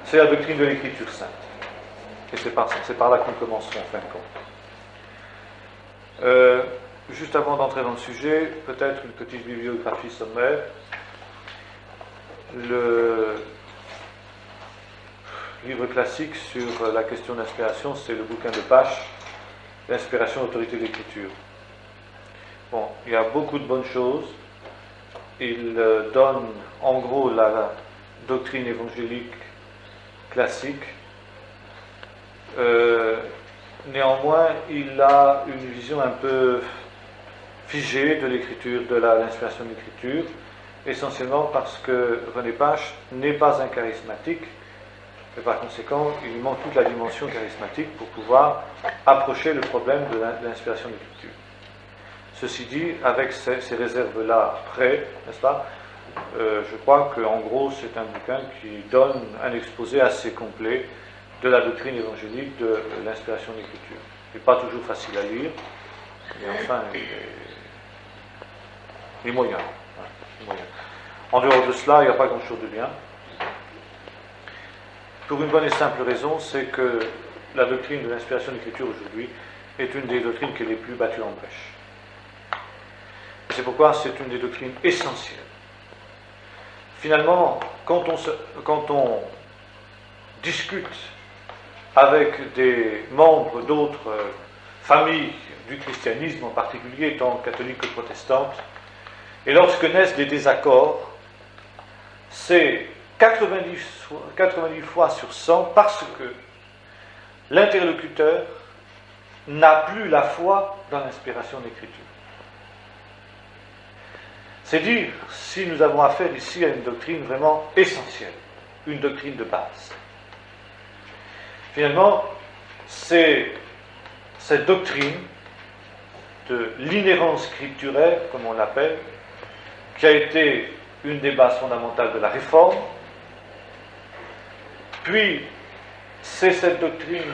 c'est la doctrine de l'Écriture sainte. Et c'est par là que nous commencerons, en fin de compte. Juste avant d'entrer dans le sujet, peut-être une petite bibliographie sommaire. Le livre classique sur la question d'inspiration, c'est le bouquin de Pache, L'inspiration, l'autorité de l'Écriture. Bon, il y a beaucoup de bonnes choses. Il donne en gros la doctrine évangélique classique. Néanmoins, il a une vision un peu figée de l'écriture, de l'inspiration de l'écriture, essentiellement parce que René Pache n'est pas un charismatique, et par conséquent, il lui manque toute la dimension charismatique pour pouvoir approcher le problème de l'inspiration de l'écriture. Ceci dit, avec ces réserves-là près, n'est-ce pas, je crois qu'en gros, c'est un bouquin qui donne un exposé assez complet de la doctrine évangélique de l'inspiration de l'écriture. Il n'est pas toujours facile à lire, mais enfin, il est moyen. En dehors de cela, il n'y a pas grand-chose de bien. Pour une bonne et simple raison, c'est que la doctrine de l'inspiration de l'écriture aujourd'hui est une des doctrines qui est les plus battues en brèche. C'est pourquoi c'est une des doctrines essentielles. Finalement, quand on discute avec des membres d'autres familles du christianisme, en particulier tant catholiques que protestantes, et lorsque naissent des désaccords, c'est 90 fois sur 100 parce que l'interlocuteur n'a plus la foi dans l'inspiration de l'Écriture. C'est dire si nous avons affaire ici à une doctrine vraiment essentielle, une doctrine de base. Finalement, c'est cette doctrine de l'inhérence scripturaire, comme on l'appelle, qui a été une des bases fondamentales de la Réforme. Puis, c'est cette doctrine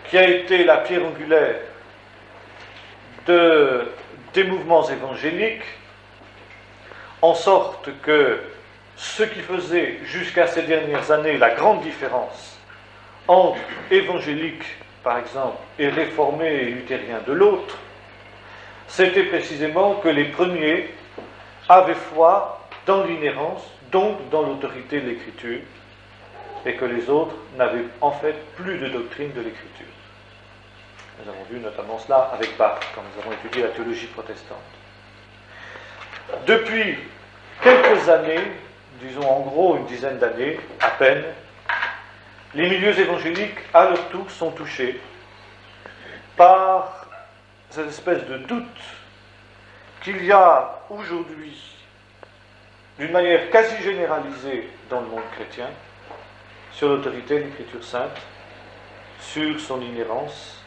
qui a été la pierre angulaire des mouvements évangéliques, en sorte que ce qui faisait jusqu'à ces dernières années la grande différence entre évangéliques, par exemple, et réformés et luthériens de l'autre, c'était précisément que les premiers avaient foi dans l'inhérence, donc dans l'autorité de l'Écriture, et que les autres n'avaient en fait plus de doctrine de l'Écriture. Nous avons vu notamment cela avec Bach, quand nous avons étudié la théologie protestante. Depuis quelques années, disons en gros une dizaine d'années, à peine, les milieux évangéliques, à leur tour, sont touchés par cette espèce de doute qu'il y a aujourd'hui, d'une manière quasi généralisée dans le monde chrétien, sur l'autorité de l'Écriture sainte, sur son inhérence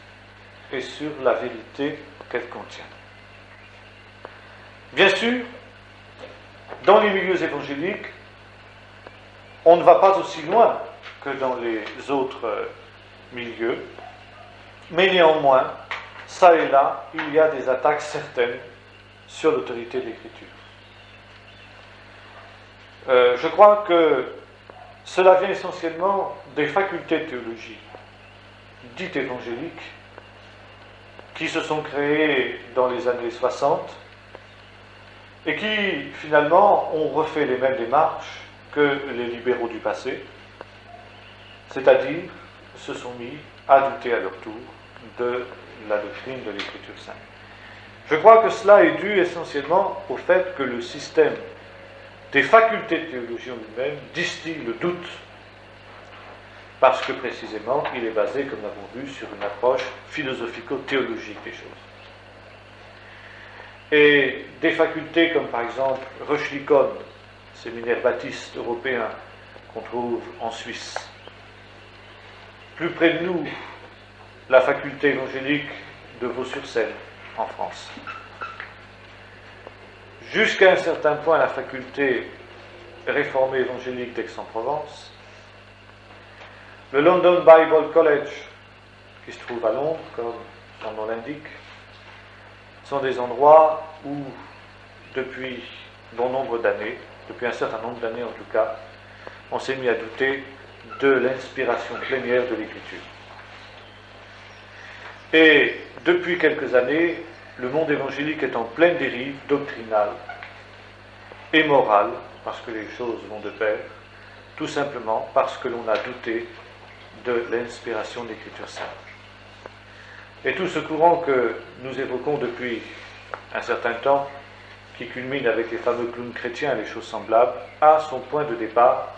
et sur la vérité qu'elle contient. Bien sûr, dans les milieux évangéliques, on ne va pas aussi loin que dans les autres milieux, mais néanmoins, ça et là, il y a des attaques certaines sur l'autorité de l'Écriture. Je crois que cela vient essentiellement des facultés de théologie dites évangéliques qui se sont créées dans les années 60 et qui, finalement, ont refait les mêmes démarches que les libéraux du passé, c'est-à-dire se sont mis à douter à leur tour de la doctrine de l'Écriture sainte. Je crois que cela est dû essentiellement au fait que le système des facultés de théologie en lui-même distille le doute, parce que précisément il est basé, comme nous l'avons vu, sur une approche philosophico-théologique des choses. Et des facultés comme par exemple Röchlikon, séminaire baptiste européen qu'on trouve en Suisse. Plus près de nous, la faculté évangélique de Vaux-sur-Seine, en France. Jusqu'à un certain point, la faculté réformée évangélique d'Aix-en-Provence. Le London Bible College, qui se trouve à Londres, comme son nom l'indique, sont des endroits où, depuis bon nombre d'années, depuis un certain nombre d'années en tout cas, on s'est mis à douter de l'inspiration plénière de l'Écriture. Et depuis quelques années, le monde évangélique est en pleine dérive doctrinale et morale, parce que les choses vont de pair, tout simplement parce que l'on a douté de l'inspiration de l'Écriture sainte. Et tout ce courant que nous évoquons depuis un certain temps, qui culmine avec les fameux clowns chrétiens et les choses semblables, a son point de départ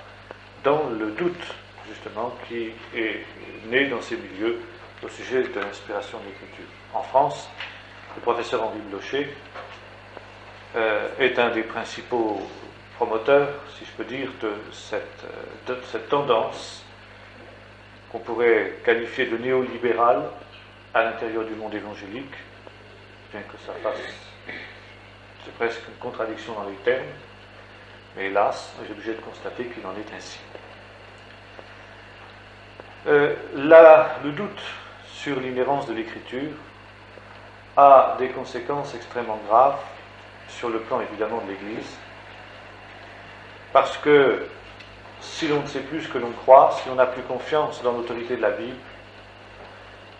dans le doute, justement, qui est né dans ces milieux au sujet de l'inspiration de l'Écriture. En France, le professeur Henri Blocher est un des principaux promoteurs, si je peux dire, de cette tendance qu'on pourrait qualifier de néolibérale à l'intérieur du monde évangélique, bien que ça fasse, c'est presque une contradiction dans les termes, mais hélas, j'ai obligé de constater qu'il en est ainsi. Le doute sur l'inhérence de l'Écriture a des conséquences extrêmement graves sur le plan évidemment de l'Église, parce que si l'on ne sait plus ce que l'on croit, si on n'a plus confiance dans l'autorité de la Bible,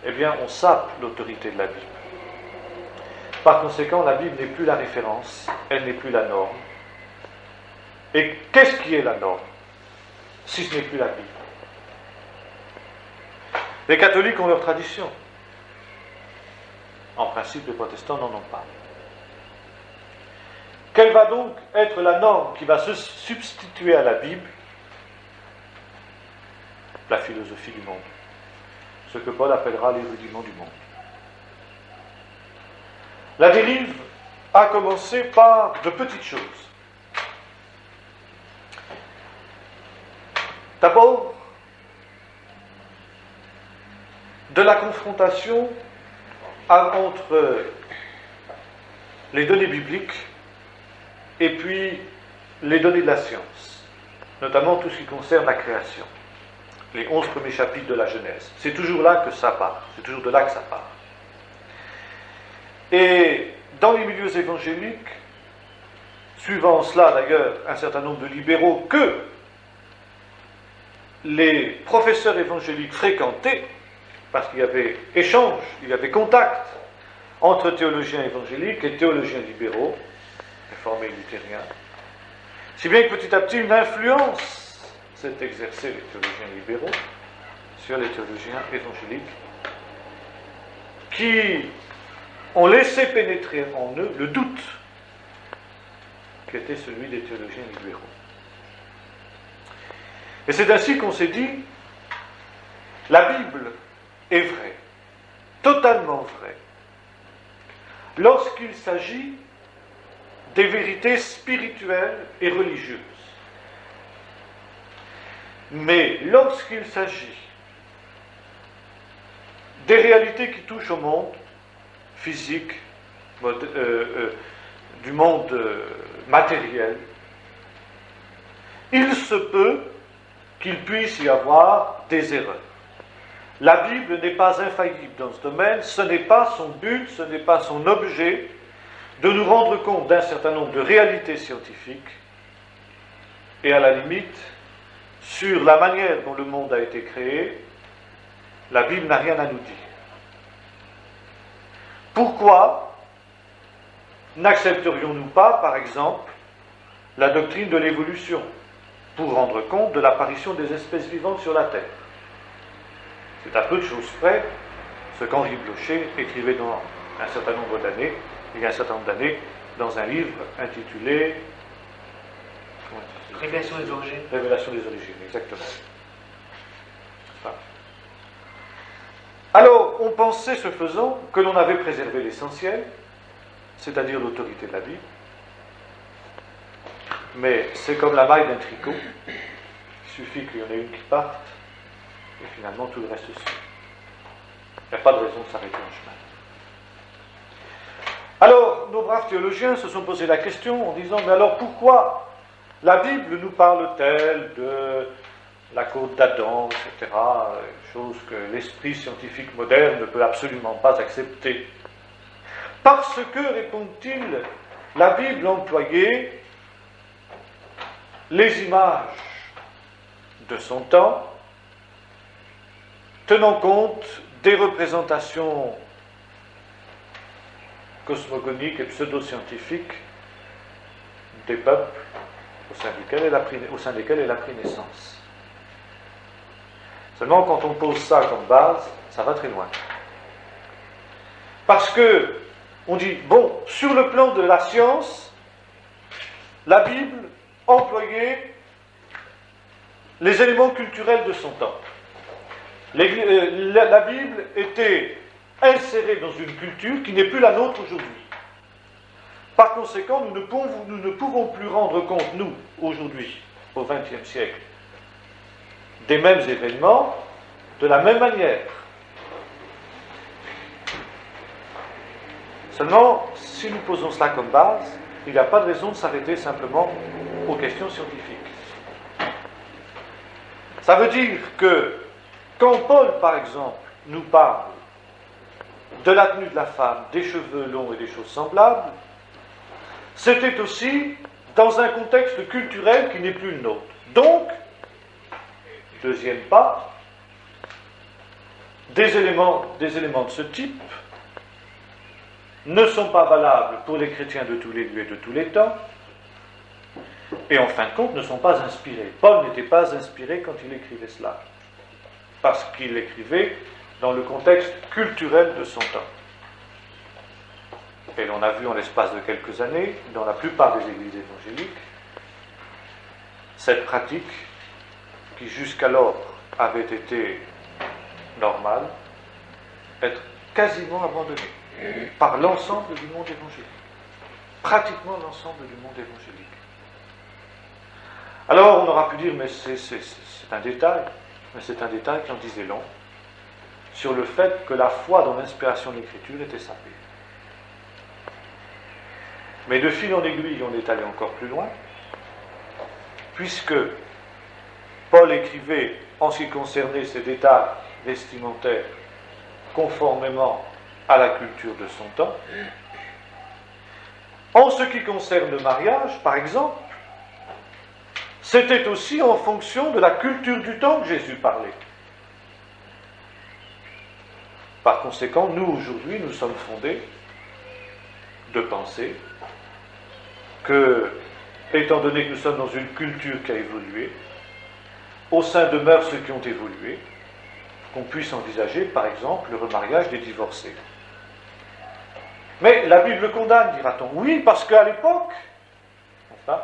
eh bien on sape l'autorité de la Bible. Par conséquent, la Bible n'est plus la référence, elle n'est plus la norme. Et qu'est-ce qui est la norme, si ce n'est plus la Bible? Les catholiques ont leur tradition. En principe, les protestants n'en ont pas. Quelle va donc être la norme qui va se substituer à la Bible? La philosophie du monde. Ce que Paul appellera les rudiments du monde. La dérive a commencé par de petites choses. D'abord, de la confrontation entre les données bibliques et puis les données de la science, notamment tout ce qui concerne la création, les 11 premiers chapitres de la Genèse. C'est toujours là que ça part, c'est toujours de là que ça part. Et dans les milieux évangéliques, suivant cela d'ailleurs un certain nombre de libéraux que les professeurs évangéliques fréquentaient, parce qu'il y avait échange, il y avait contact entre théologiens évangéliques et théologiens libéraux, réformés et luthériens, si bien que petit à petit une influence s'est exercée les théologiens libéraux sur les théologiens évangéliques, qui ont laissé pénétrer en eux le doute qui était celui des théologiens libéraux. Et c'est ainsi qu'on s'est dit, la Bible est vraie, totalement vraie, lorsqu'il s'agit des vérités spirituelles et religieuses. Mais lorsqu'il s'agit des réalités qui touchent au monde physique, du monde matériel, il se peut qu'il puisse y avoir des erreurs. La Bible n'est pas infaillible dans ce domaine, ce n'est pas son but, ce n'est pas son objet de nous rendre compte d'un certain nombre de réalités scientifiques et à la limite, sur la manière dont le monde a été créé, la Bible n'a rien à nous dire. Pourquoi n'accepterions-nous pas, par exemple, la doctrine de l'évolution pour rendre compte de l'apparition des espèces vivantes sur la Terre? C'est à peu de choses près ce qu'Henri Blocher écrivait dans un certain nombre d'années, il y a un certain nombre d'années, dans un livre intitulé Révélation des origines. Révélation des origines, exactement. Alors, on pensait, ce faisant, que l'on avait préservé l'essentiel, c'est-à-dire l'autorité de la Bible, mais c'est comme la maille d'un tricot, il suffit qu'il y en ait une qui parte, et finalement tout le reste suit. Il n'y a pas de raison de s'arrêter en chemin. Alors, nos braves théologiens se sont posé la question en disant, mais alors pourquoi la Bible nous parle-t-elle de la côte d'Adam, etc., chose que l'esprit scientifique moderne ne peut absolument pas accepter? Parce que, répond-il, la Bible employait les images de son temps tenant compte des représentations cosmogoniques et pseudo-scientifiques des peuples au sein desquels elle a pris naissance. Seulement, quand on pose ça comme base, ça va très loin. Parce que, on dit, bon, sur le plan de la science, la Bible employait les éléments culturels de son temps. La Bible était insérée dans une culture qui n'est plus la nôtre aujourd'hui. Par conséquent, nous ne pouvons plus rendre compte, nous, aujourd'hui, au XXe siècle, des mêmes événements de la même manière. Seulement, si nous posons cela comme base, il n'y a pas de raison de s'arrêter simplement aux questions scientifiques. Ça veut dire que quand Paul, par exemple, nous parle de la tenue de la femme, des cheveux longs et des choses semblables, c'était aussi dans un contexte culturel qui n'est plus le nôtre. Donc, deuxième pas, des éléments de ce type ne sont pas valables pour les chrétiens de tous les lieux et de tous les temps, et en fin de compte ne sont pas inspirés. Paul n'était pas inspiré quand il écrivait cela, parce qu'il écrivait dans le contexte culturel de son temps. Et l'on a vu en l'espace de quelques années, dans la plupart des églises évangéliques, cette pratique qui jusqu'alors avait été normale, être quasiment abandonnée par l'ensemble du monde évangélique. Pratiquement l'ensemble du monde évangélique. Alors on aura pu dire, mais c'est un détail, mais c'est un détail qui en disait long, sur le fait que la foi dans l'inspiration de l'Écriture était sapée. Mais de fil en aiguille, on est allé encore plus loin, puisque Paul écrivait en ce qui concernait ces détails vestimentaires conformément à la culture de son temps. En ce qui concerne le mariage, par exemple, c'était aussi en fonction de la culture du temps que Jésus parlait. Par conséquent, nous, aujourd'hui, nous sommes fondés de penser que, étant donné que nous sommes dans une culture qui a évolué, au sein de mœurs qui ont évolué, qu'on puisse envisager, par exemple, le remariage des divorcés. Mais la Bible condamne, dira-t-on. Oui, parce qu'à l'époque, enfin,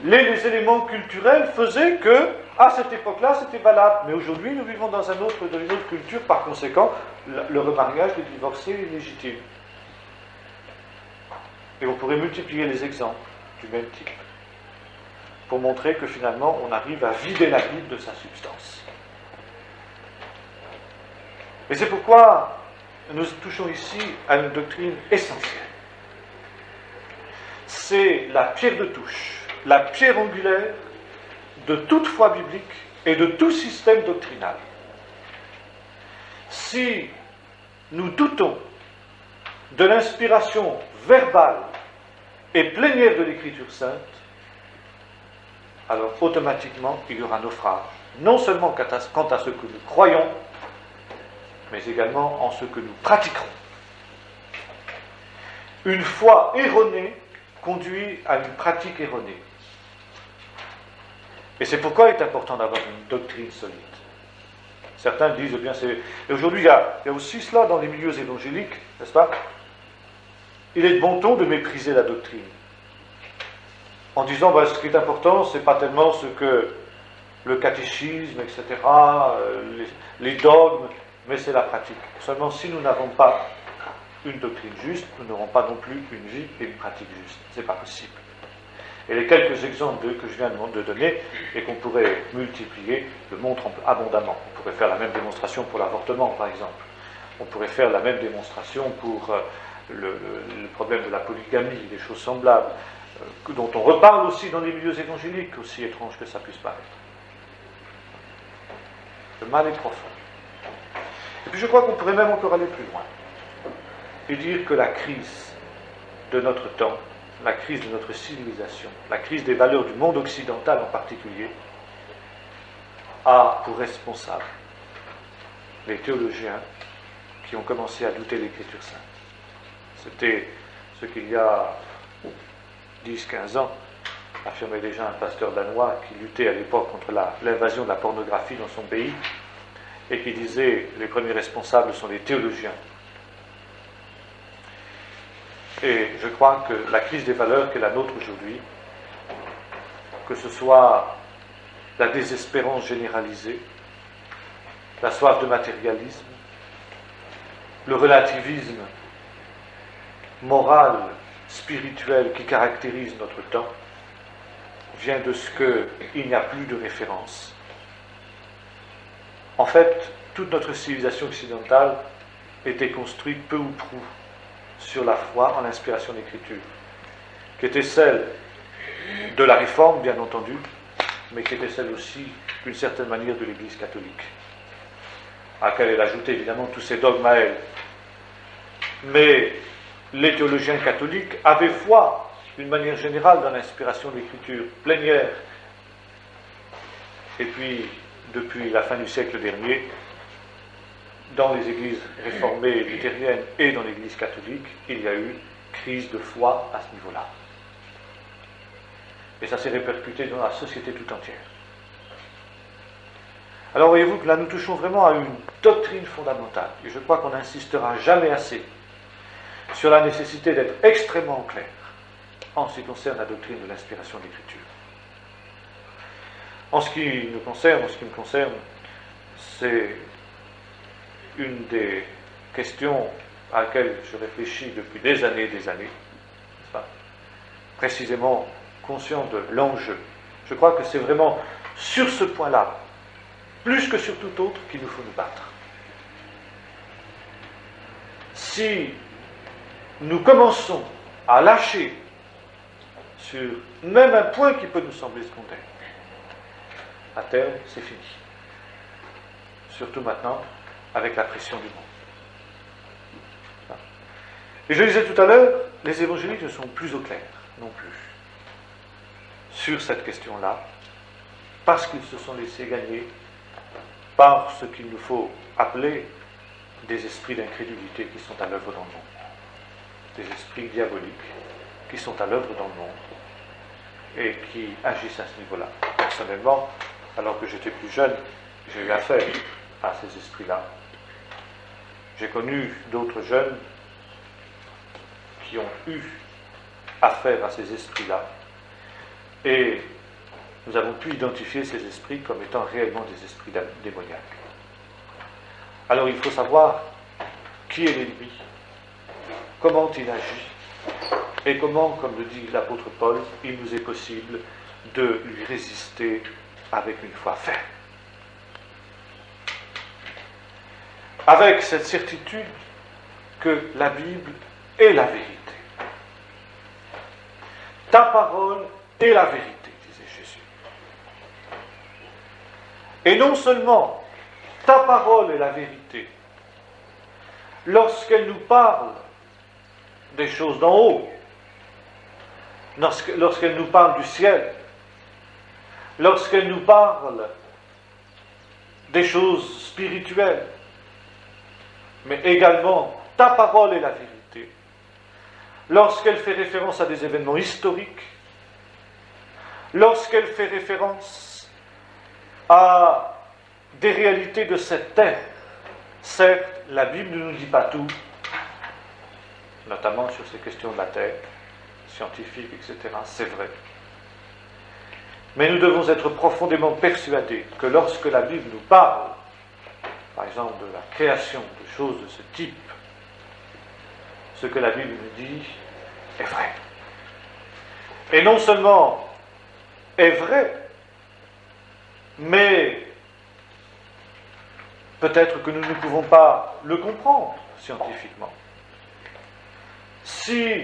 les éléments culturels faisaient que, à cette époque-là, c'était valable. Mais aujourd'hui, nous vivons dans une autre culture, par conséquent, le remariage des divorcés est légitime. Et on pourrait multiplier les exemples du même type, pour montrer que finalement, on arrive à vider la Bible de sa substance. Et c'est pourquoi nous touchons ici à une doctrine essentielle. C'est la pierre de touche, la pierre angulaire de toute foi biblique et de tout système doctrinal. Si nous doutons de l'inspiration verbale et plénière de l'Écriture sainte, alors automatiquement il y aura naufrage, non seulement quant à ce que nous croyons, mais également en ce que nous pratiquerons. Une foi erronée conduit à une pratique erronée. Et c'est pourquoi il est important d'avoir une doctrine solide. Certains disent, eh bien, et aujourd'hui, il y a aussi cela dans les milieux évangéliques, n'est-ce pas? Il est de bon ton de mépriser la doctrine. En disant, ce qui est important, ce n'est pas tellement ce que le catéchisme, etc., les dogmes, mais c'est la pratique. Seulement, si nous n'avons pas une doctrine juste, nous n'aurons pas non plus une vie et une pratique juste. Ce n'est pas possible. Et les quelques exemples que je viens de donner, et qu'on pourrait multiplier, le montrent abondamment. On pourrait faire la même démonstration pour l'avortement, par exemple. On pourrait faire la même démonstration pour le problème de la polygamie, des choses semblables, dont on reparle aussi dans les milieux évangéliques, aussi étrange que ça puisse paraître. Le mal est profond. Et puis je crois qu'on pourrait même encore aller plus loin et dire que la crise de notre temps, la crise de notre civilisation, la crise des valeurs du monde occidental en particulier, a pour responsable les théologiens qui ont commencé à douter de l'Écriture sainte. C'était ce qu'il y a 10-15 ans affirmait déjà un pasteur danois qui luttait à l'époque contre l'invasion de la pornographie dans son pays et qui disait les premiers responsables sont les théologiens. Et je crois que la crise des valeurs qu'est la nôtre aujourd'hui, que ce soit la désespérance généralisée, la soif de matérialisme, le relativisme moral, spirituel qui caractérise notre temps, vient de ce qu'il n'y a plus de référence. En fait, toute notre civilisation occidentale était construite peu ou prou sur la foi en l'inspiration de l'Écriture, qui était celle de la Réforme, bien entendu, mais qui était celle aussi, d'une certaine manière, de l'Église catholique, à laquelle elle ajoutait évidemment tous ses dogmes à elle. Mais les théologiens catholiques avaient foi, d'une manière générale, dans l'inspiration de l'Écriture plénière. Et puis, depuis la fin du siècle dernier, dans les églises réformées luthériennes et dans l'Église catholique, il y a eu crise de foi à ce niveau-là. Et ça s'est répercuté dans la société tout entière. Alors voyez-vous que là nous touchons vraiment à une doctrine fondamentale, et je crois qu'on n'insistera jamais assez sur la nécessité d'être extrêmement clair en ce qui concerne la doctrine de l'inspiration de l'Écriture. En ce qui me concerne, c'est une des questions à laquelle je réfléchis depuis des années, n'est-ce pas ? Précisément conscient de l'enjeu. Je crois que c'est vraiment sur ce point-là, plus que sur tout autre, qu'il nous faut nous battre. Si nous commençons à lâcher sur même un point qui peut nous sembler secondaire, à terme, c'est fini. Surtout maintenant, avec la pression du monde. Et je disais tout à l'heure, les évangéliques ne sont plus au clair, non plus, sur cette question-là, parce qu'ils se sont laissés gagner par ce qu'il nous faut appeler des esprits d'incrédulité qui sont à l'œuvre dans le monde. Des esprits diaboliques qui sont à l'œuvre dans le monde et qui agissent à ce niveau-là. Personnellement, alors que j'étais plus jeune, j'ai eu affaire à ces esprits-là. J'ai connu d'autres jeunes qui ont eu affaire à ces esprits-là et nous avons pu identifier ces esprits comme étant réellement des esprits démoniaques. Alors il faut savoir qui est l'ennemi, comment il agit, et comment, comme le dit l'apôtre Paul, il nous est possible de lui résister avec une foi ferme. Avec cette certitude que la Bible est la vérité. Ta parole est la vérité, disait Jésus. Et non seulement ta parole est la vérité, lorsqu'elle nous parle des choses d'en haut, lorsqu'elle nous parle du ciel, lorsqu'elle nous parle des choses spirituelles, mais également ta parole est la vérité, lorsqu'elle fait référence à des événements historiques, lorsqu'elle fait référence à des réalités de cette terre. Certes, la Bible ne nous dit pas tout, notamment sur ces questions de la terre, scientifiques, etc., c'est vrai. Mais nous devons être profondément persuadés que lorsque la Bible nous parle, par exemple de la création, de choses de ce type, ce que la Bible nous dit est vrai. Et non seulement est vrai, mais peut-être que nous ne pouvons pas le comprendre scientifiquement. Si,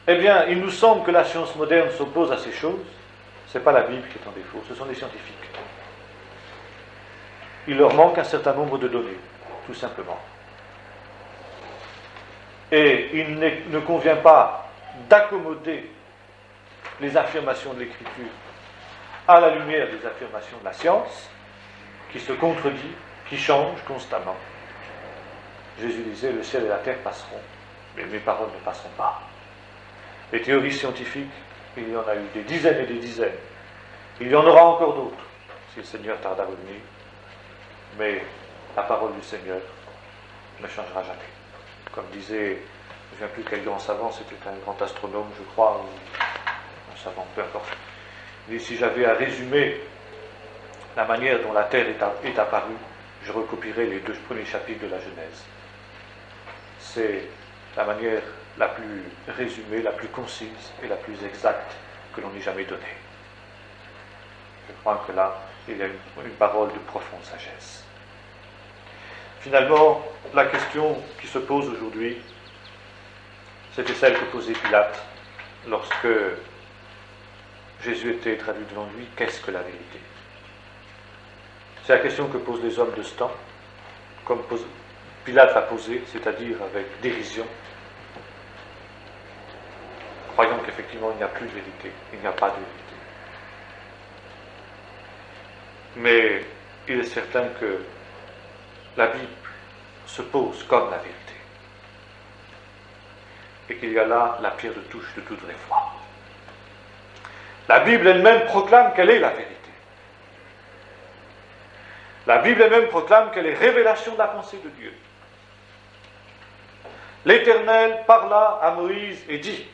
eh bien, il nous semble que la science moderne s'oppose à ces choses, ce n'est pas la Bible qui est en défaut, ce sont les scientifiques. Il leur manque un certain nombre de données, tout simplement. Et il ne convient pas d'accommoder les affirmations de l'Écriture à la lumière des affirmations de la science, qui se contredit, qui change constamment. Jésus disait, le ciel et la terre passeront, mais mes paroles ne passeront pas. Les théories scientifiques, il y en a eu des dizaines et des dizaines. Il y en aura encore d'autres, si le Seigneur tarde à revenir. Mais la parole du Seigneur ne changera jamais. Comme disait, je ne me souviens plus quel grand savant, c'était un grand astronome, je crois, ou un savant, peu importe. Mais si j'avais à résumer la manière dont la Terre est apparue, je recopierais les 2 premiers chapitres de la Genèse. C'est la manière la plus résumée, la plus concise et la plus exacte que l'on ait jamais donnée. Je crois que là, il y a une parole de profonde sagesse. Finalement, la question qui se pose aujourd'hui, c'était celle que posait Pilate lorsque Jésus était traduit devant lui. Qu'est-ce que la vérité? C'est la question que posent les hommes de ce temps, comme Pilate l'a posée, c'est-à-dire avec dérision, croyant qu'effectivement il n'y a plus de vérité, il n'y a pas de vérité. Mais il est certain que la Bible se pose comme la vérité, et qu'il y a là la pierre de touche de toute vraie foi. La Bible elle-même proclame qu'elle est la vérité. La Bible elle-même proclame qu'elle est révélation de la pensée de Dieu. L'Éternel parla à Moïse et dit.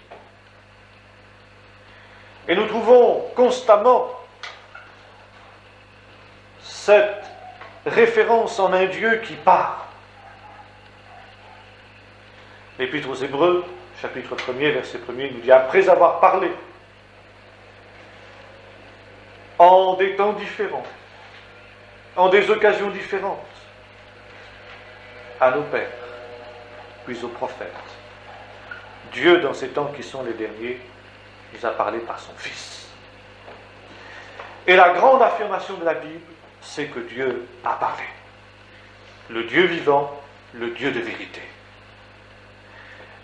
Et nous trouvons constamment cette référence en un Dieu qui parle. L'Épître aux Hébreux, chapitre 1er, verset 1er, nous dit, après avoir parlé en des temps différents, en des occasions différentes, à nos pères, puis aux prophètes, Dieu, dans ces temps qui sont les derniers, nous a parlé par son Fils. Et la grande affirmation de la Bible, c'est que Dieu a parlé. Le Dieu vivant, le Dieu de vérité.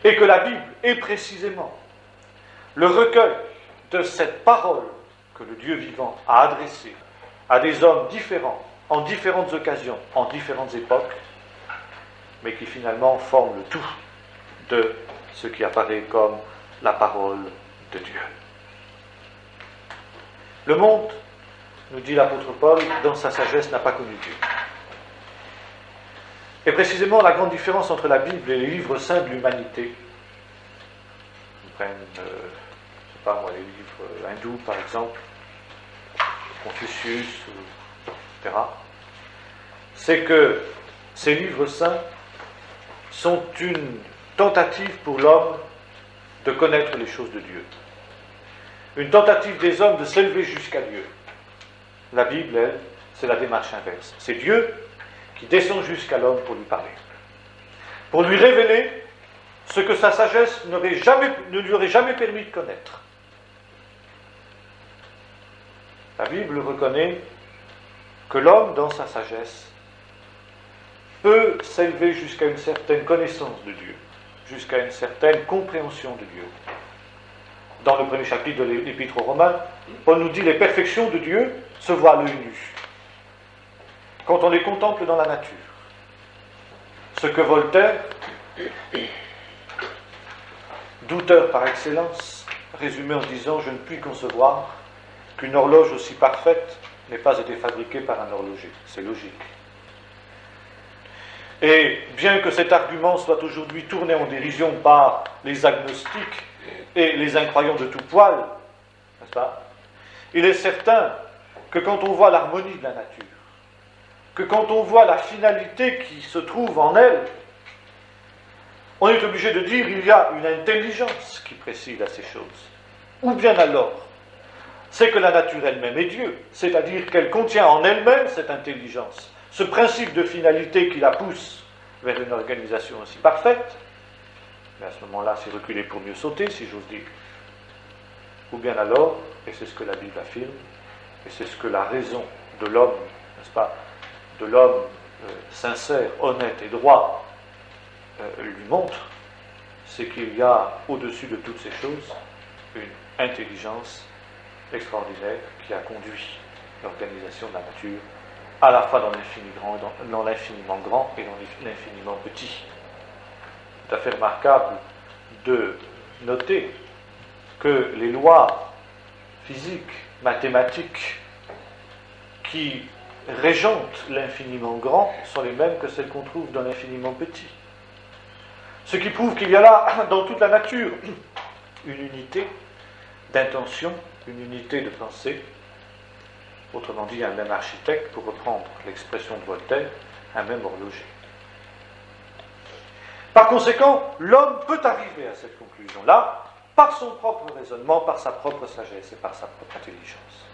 Et que la Bible est précisément le recueil de cette parole que le Dieu vivant a adressée à des hommes différents, en différentes occasions, en différentes époques, mais qui finalement forment le tout de ce qui apparaît comme la parole de Dieu. Le monde, nous dit l'apôtre Paul, dans sa sagesse n'a pas connu Dieu. Et précisément la grande différence entre la Bible et les livres saints de l'humanité, on prenne, je ne sais pas moi, les livres hindous par exemple, Confucius, etc., c'est que ces livres saints sont une tentative pour l'homme de connaître les choses de Dieu. Une tentative des hommes de s'élever jusqu'à Dieu. La Bible, elle, c'est la démarche inverse. C'est Dieu qui descend jusqu'à l'homme pour lui parler. Pour lui révéler ce que sa sagesse ne lui aurait jamais permis de connaître. La Bible reconnaît que l'homme, dans sa sagesse, peut s'élever jusqu'à une certaine connaissance de Dieu, jusqu'à une certaine compréhension de Dieu. Dans le premier chapitre de l'Épître aux Romains, Paul nous dit les perfections de Dieu se voient à l'œil nu, quand on les contemple dans la nature. Ce que Voltaire, douteur par excellence, résumait en disant « Je ne puis concevoir qu'une horloge aussi parfaite n'ait pas été fabriquée par un horloger. » C'est logique. Et bien que cet argument soit aujourd'hui tourné en dérision par les agnostiques et les incroyants de tout poil, n'est-ce pas, il est certain que quand on voit l'harmonie de la nature, que quand on voit la finalité qui se trouve en elle, on est obligé de dire qu'il y a une intelligence qui préside à ces choses. Ou bien alors, c'est que la nature elle-même est Dieu, c'est-à-dire qu'elle contient en elle-même cette intelligence, ce principe de finalité qui la pousse vers une organisation aussi parfaite, mais à ce moment-là, c'est reculer pour mieux sauter, si j'ose dire. Ou bien alors, et c'est ce que la Bible affirme, et c'est ce que la raison de l'homme, n'est-ce pas, de l'homme sincère, honnête et droit lui montre, c'est qu'il y a au-dessus de toutes ces choses une intelligence extraordinaire qui a conduit l'organisation de la nature à la fois dans l'infiniment grand et dans l'infiniment petit. C'est tout à fait remarquable de noter que les lois physiques, mathématiques, qui régentent l'infiniment grand sont les mêmes que celles qu'on trouve dans l'infiniment petit. Ce qui prouve qu'il y a là, dans toute la nature, une unité d'intention, une unité de pensée, autrement dit un même architecte, pour reprendre l'expression de Voltaire, un même horloger. Par conséquent, l'homme peut arriver à cette conclusion-là par son propre raisonnement, par sa propre sagesse et par sa propre intelligence.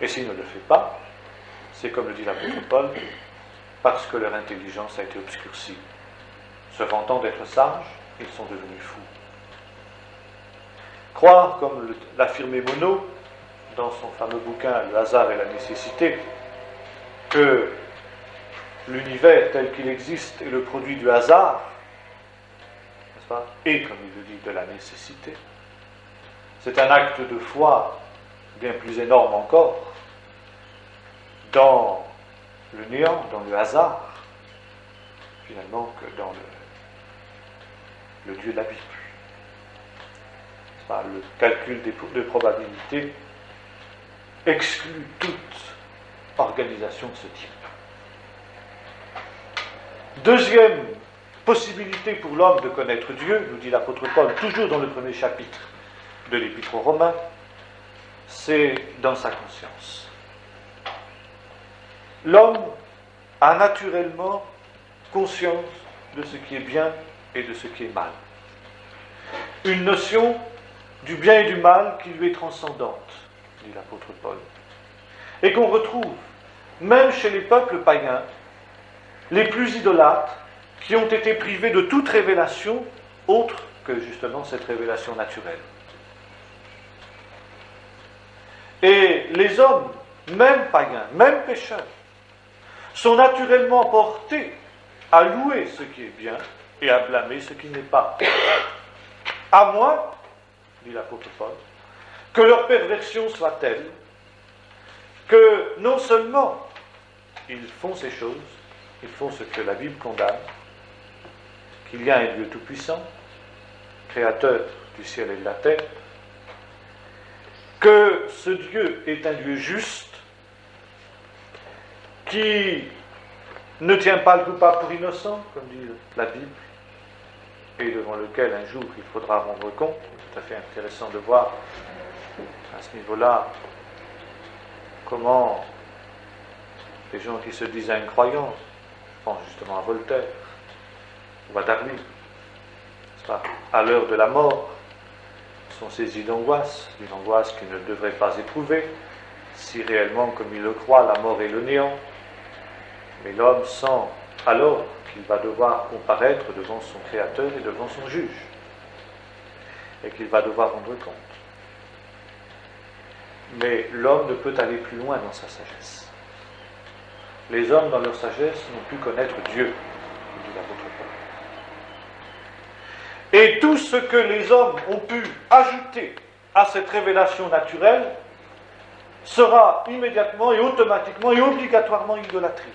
Et s'il ne le fait pas, c'est comme le dit l'apôtre Paul, parce que leur intelligence a été obscurcie. Se vantant d'être sages, ils sont devenus fous. Croire, comme l'affirmait Monod dans son fameux bouquin Le hasard et la nécessité, que l'univers tel qu'il existe est le produit du hasard, n'est-ce pas, et, comme il le dit, de la nécessité, c'est un acte de foi bien plus énorme encore dans le néant, dans le hasard, finalement, que dans le Dieu de la Bible. Le calcul de probabilité exclut toute organisation de ce type. Deuxième possibilité pour l'homme de connaître Dieu, nous dit l'apôtre Paul, toujours dans le premier chapitre de l'Épître aux Romains, c'est dans sa conscience. L'homme a naturellement conscience de ce qui est bien et de ce qui est mal. Une notion du bien et du mal qui lui est transcendante, dit l'apôtre Paul, et qu'on retrouve même chez les peuples païens, les plus idolâtres, qui ont été privés de toute révélation autre que justement cette révélation naturelle. Et les hommes, même païens, même pécheurs, sont naturellement portés à louer ce qui est bien et à blâmer ce qui n'est pas. À moins, dit l'apôtre Paul, que leur perversion soit telle que non seulement ils font ces choses, ils font ce que la Bible condamne, qu'il y a un Dieu tout-puissant, créateur du ciel et de la terre, que ce Dieu est un Dieu juste, qui ne tient pas le coupable pour innocent, comme dit la Bible, et devant lequel un jour il faudra rendre compte. C'est tout à fait intéressant de voir à ce niveau-là comment les gens qui se disent incroyants, je pense justement à Voltaire ou à Darwin, à l'heure de la mort, sont saisis d'angoisse, une angoisse qu'ils ne devraient pas éprouver, si réellement, comme ils le croient, la mort est le néant. Mais l'homme sent alors qu'il va devoir comparaître devant son Créateur et devant son juge, et qu'il va devoir rendre compte. Mais l'homme ne peut aller plus loin dans sa sagesse. Les hommes, dans leur sagesse, n'ont pu connaître Dieu, dit l'apôtre Paul. Et tout ce que les hommes ont pu ajouter à cette révélation naturelle sera immédiatement et automatiquement et obligatoirement idolâtrie.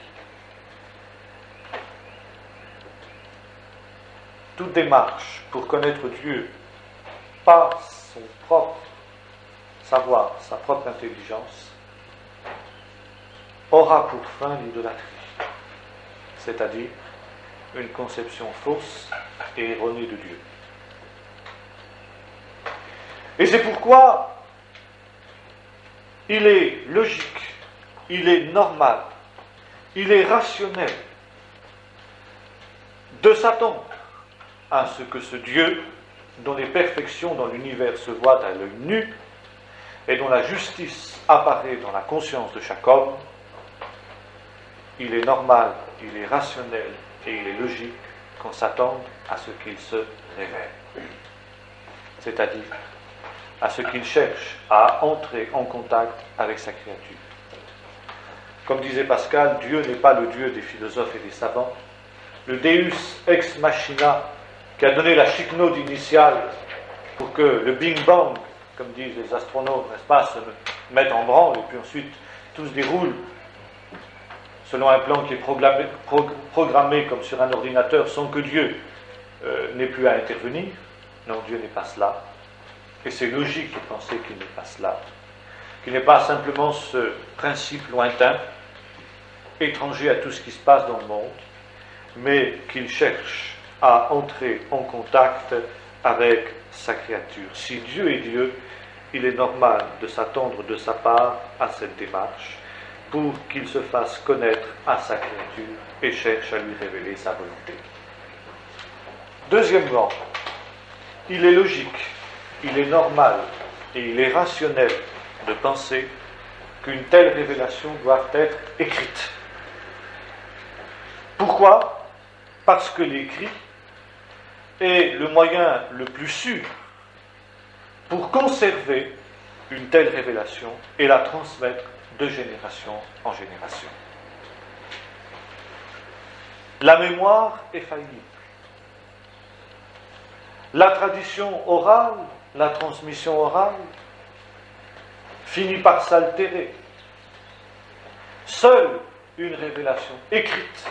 Toute démarche pour connaître Dieu par son propre savoir, sa propre intelligence, aura pour fin l'idolâtrie, c'est-à-dire une conception fausse et erronée de Dieu. Et c'est pourquoi il est logique, il est normal, il est rationnel de s'attendre à ce que ce Dieu, dont les perfections dans l'univers se voient à l'œil nu, et dont la justice apparaît dans la conscience de chaque homme, il est normal, il est rationnel et il est logique qu'on s'attende à ce qu'il se révèle. C'est-à-dire à ce qu'il cherche à entrer en contact avec sa créature. Comme disait Pascal, Dieu n'est pas le Dieu des philosophes et des savants. Le Deus ex machina qui a donné la chiquenaude initiale pour que le Big Bang comme disent les astronomes, n'est-ce pas, se mettent en branle et puis ensuite tout se déroule selon un plan qui est programmé comme sur un ordinateur sans que Dieu n'ait plus à intervenir. Non, Dieu n'est pas cela. Et c'est logique de penser qu'il n'est pas cela. Qu'il n'est pas simplement ce principe lointain, étranger à tout ce qui se passe dans le monde, mais qu'il cherche à entrer en contact avec sa créature. Si Dieu est Dieu, il est normal de s'attendre de sa part à cette démarche pour qu'il se fasse connaître à sa créature et cherche à lui révéler sa volonté. Deuxièmement, il est logique, il est normal et il est rationnel de penser qu'une telle révélation doit être écrite. Pourquoi ? Parce que l'écrit est le moyen le plus sûr pour conserver une telle révélation et la transmettre de génération en génération. La mémoire est faillible. La tradition orale, la transmission orale, finit par s'altérer. Seule une révélation écrite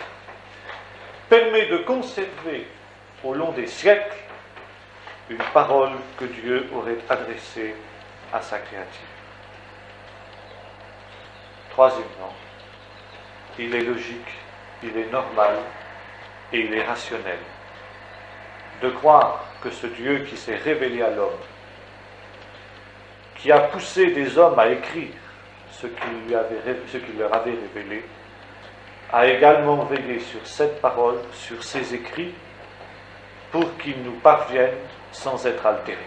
permet de conserver au long des siècles une parole que Dieu aurait adressée à sa créature. Troisièmement, il est logique, il est normal et il est rationnel de croire que ce Dieu qui s'est révélé à l'homme, qui a poussé des hommes à écrire ce qu'il leur avait révélé, a également veillé sur cette parole, sur ces écrits, pour qu'ils nous parviennent sans être altérés.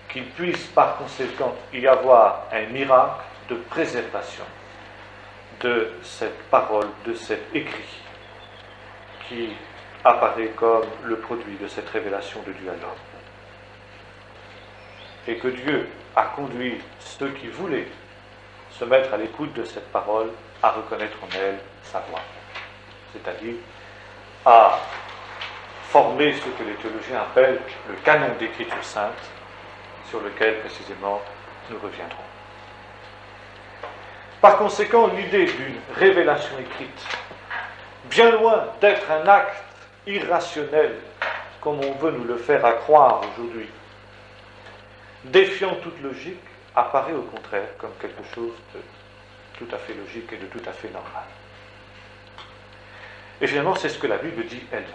Qu'il puisse par conséquent y avoir un miracle de préservation de cette parole, de cet écrit, qui apparaît comme le produit de cette révélation de Dieu à l'homme. Et que Dieu a conduit ceux qui voulaient se mettre à l'écoute de cette parole à reconnaître en elle sa voix, c'est-à-dire à former ce que les théologiens appellent le canon d'écriture sainte, sur lequel précisément nous reviendrons. Par conséquent, l'idée d'une révélation écrite, bien loin d'être un acte irrationnel, comme on veut nous le faire à croire aujourd'hui, défiant toute logique, apparaît au contraire comme quelque chose de tout à fait logique et de tout à fait normal. Et finalement, c'est ce que la Bible dit elle-même.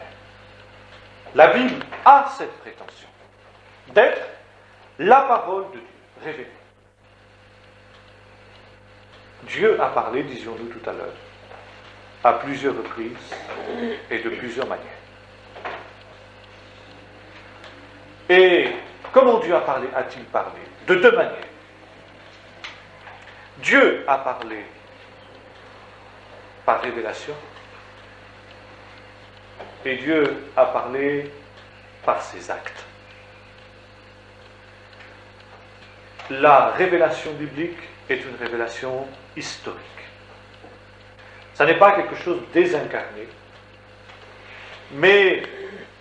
La Bible a cette prétention d'être la parole de Dieu révélée. Dieu a parlé, disions-nous tout à l'heure, à plusieurs reprises et de plusieurs manières. Et comment Dieu a-t-il parlé ? De deux manières. Dieu a parlé par révélation et Dieu a parlé par ses actes. La révélation biblique est une révélation historique. Ça n'est pas quelque chose de désincarné, mais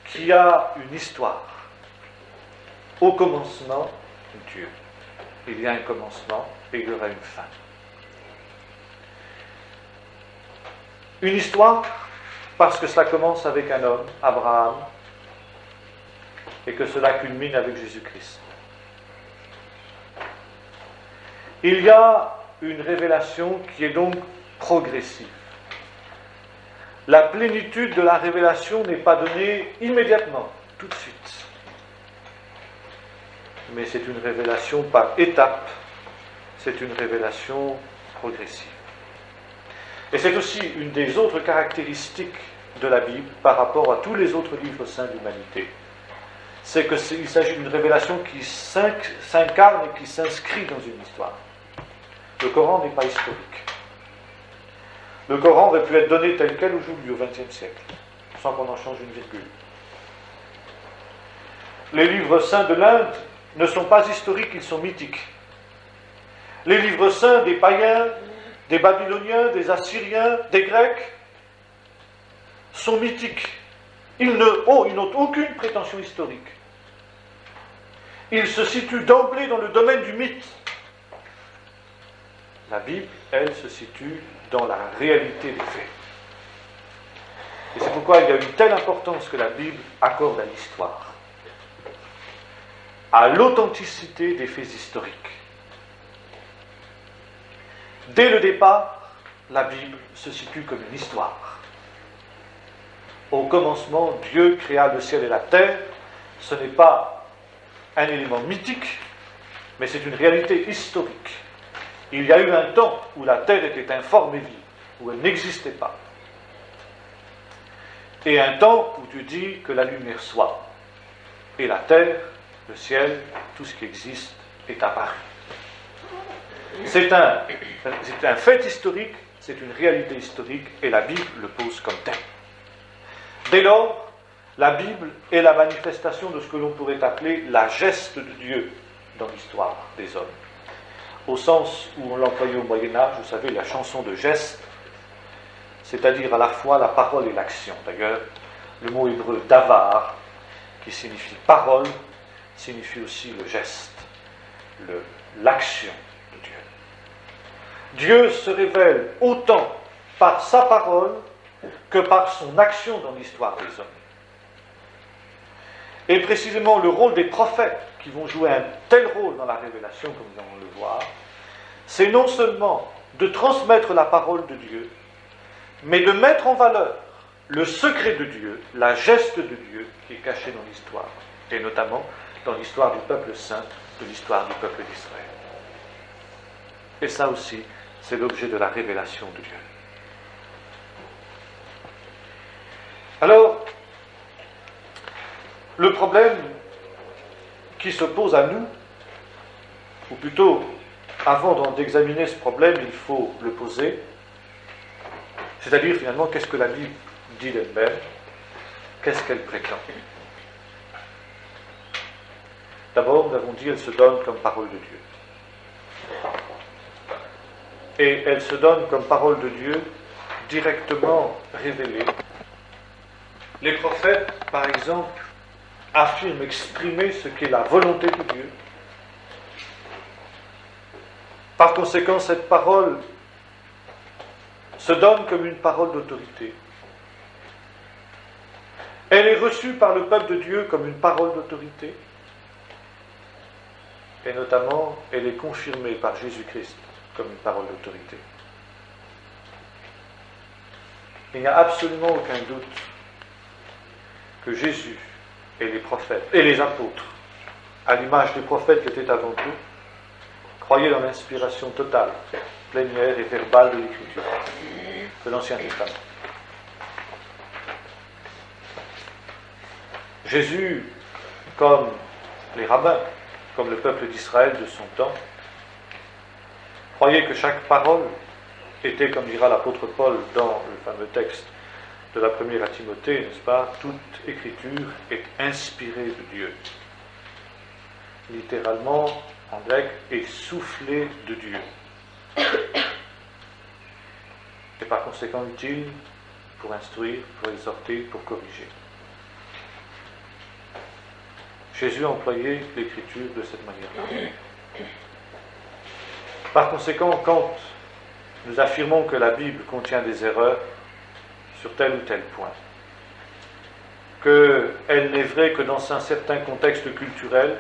qui a une histoire. Au commencement, Dieu. Il y a un commencement et il y aura une fin. Une histoire parce que cela commence avec un homme, Abraham, et que cela culmine avec Jésus-Christ. Il y a une révélation qui est donc progressive. La plénitude de la révélation n'est pas donnée immédiatement, tout de suite. Mais c'est une révélation par étapes, c'est une révélation progressive. Et c'est aussi une des autres caractéristiques de la Bible par rapport à tous les autres livres saints de l'humanité. C'est qu'il s'agit d'une révélation qui s'incarne et qui s'inscrit dans une histoire. Le Coran n'est pas historique. Le Coran aurait pu être donné tel quel aujourd'hui, au XXe siècle, sans qu'on en change une virgule. Les livres saints de l'Inde ne sont pas historiques, ils sont mythiques. Les livres saints des païens, des Babyloniens, des Assyriens, des Grecs sont mythiques. Ils n'ont aucune prétention historique. Il se situe d'emblée dans le domaine du mythe. La Bible, elle, se situe dans la réalité des faits. Et c'est pourquoi il y a une telle importance que la Bible accorde à l'histoire, à l'authenticité des faits historiques. Dès le départ, la Bible se situe comme une histoire. Au commencement, Dieu créa le ciel et la terre. Ce n'est pas un élément mythique, mais c'est une réalité historique. Il y a eu un temps où la terre était informe et vive, où elle n'existait pas. Et un temps où Dieu dit que la lumière soit. Et la terre, le ciel, tout ce qui existe est apparu. C'est un fait historique, c'est une réalité historique, et la Bible le pose comme tel. Dès lors, la Bible est la manifestation de ce que l'on pourrait appeler la geste de Dieu dans l'histoire des hommes. Au sens où on l'employait au Moyen-Âge, vous savez, la chanson de geste, c'est-à-dire à la fois la parole et l'action. D'ailleurs, le mot hébreu davar, qui signifie parole, signifie aussi le geste, l'action de Dieu. Dieu se révèle autant par sa parole que par son action dans l'histoire des hommes. Et précisément le rôle des prophètes, qui vont jouer un tel rôle dans la révélation, comme nous allons le voir, c'est non seulement de transmettre la parole de Dieu, mais de mettre en valeur le secret de Dieu, la geste de Dieu qui est cachée dans l'histoire, et notamment dans l'histoire du peuple saint, de l'histoire du peuple d'Israël. Et ça aussi, c'est l'objet de la révélation de Dieu. Alors, le problème qui se pose à nous, ou plutôt, avant d'examiner ce problème, il faut le poser, c'est-à-dire finalement, qu'est-ce que la Bible dit d'elle-même, qu'est-ce qu'elle prétend. D'abord, nous avons dit, elle se donne comme parole de Dieu. Et elle se donne comme parole de Dieu directement révélée. Les prophètes, par exemple, affirment, exprimer ce qu'est la volonté de Dieu. Par conséquent, cette parole se donne comme une parole d'autorité. Elle est reçue par le peuple de Dieu comme une parole d'autorité. Et notamment, elle est confirmée par Jésus-Christ comme une parole d'autorité. Il n'y a absolument aucun doute que Jésus et les prophètes, et les apôtres, à l'image des prophètes qui étaient avant tout, croyaient dans l'inspiration totale, plénière et verbale de l'Écriture, de l'Ancien Testament. Jésus, comme les rabbins, comme le peuple d'Israël de son temps, croyait que chaque parole était, comme dira l'apôtre Paul dans le fameux texte de la première à Timothée, n'est-ce pas, toute écriture est inspirée de Dieu. Littéralement, en grec, est soufflée de Dieu. Et par conséquent utile pour instruire, pour exhorter, pour corriger. Jésus employait l'écriture de cette manière-là. Par conséquent, quand nous affirmons que la Bible contient des erreurs sur tel ou tel point, qu'elle n'est vraie que dans un certain contexte culturel,